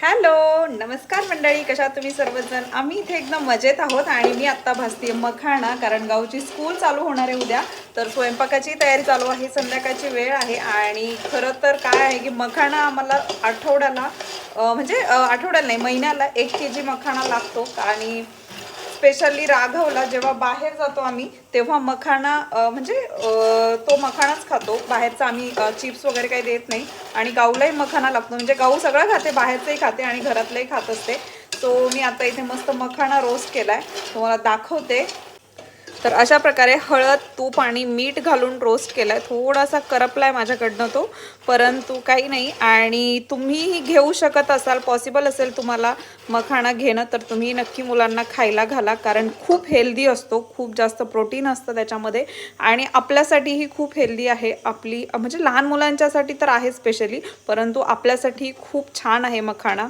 Hello, नमस्कार मंडळी, कशा तुम्ही सर्वजण? आम्ही इथे एकदम मजेत आहोत आणि मी आत्ता भाजते मखाणा, कारण गावची स्कूल चालू होणार आहे उद्या. तर स्वयंपाकाची तयारी चालू आहे, संध्याकाळची वेळ आहे आणि खरं तर काय आहे की मखाणा आम्हाला आठवड्याला आठवड्याला नाही, महिन्याला 1 kg मखाणा लागतो. आणि स्पेशली राघवला जेव्हा बाहेर जातो आम्ही तेव्हा मखाणा तो मखाणाच खातो. बाहेरचा आम्ही चिप्स वगैरे काही देत नाही. आणि गाऊलाही मखाणा लागतो, म्हणजे गाऊ सगळं खाते, बाहेरचंही खाते आणि घरातलंही खात असते. सो मी आता इथे मस्त मखाणा रोस्ट केलाय, तुम्हाला दाखवते. तर अशा प्रकारे हळद, तूप आणि मीठ घालून रोस्ट केलाय. थोडासा करपलाय माझ्याकडनं तो, परंतु काही नाही. आणि तुम्हीही घेऊ शकत असाल, पॉसिबल असेल तुम्हाला मखाणा घेणं, तर तुम्ही नक्की मुलांना खायला घाला, कारण खूप हेल्दी असतो, खूप जास्त प्रोटीन असतं त्याच्यामध्ये आणि आपल्यासाठीही खूप हेल्दी आहे. आपली म्हणजे लहान मुलांच्यासाठी तर आहे स्पेशली, परंतु आपल्यासाठी खूप छान आहे मखाणा.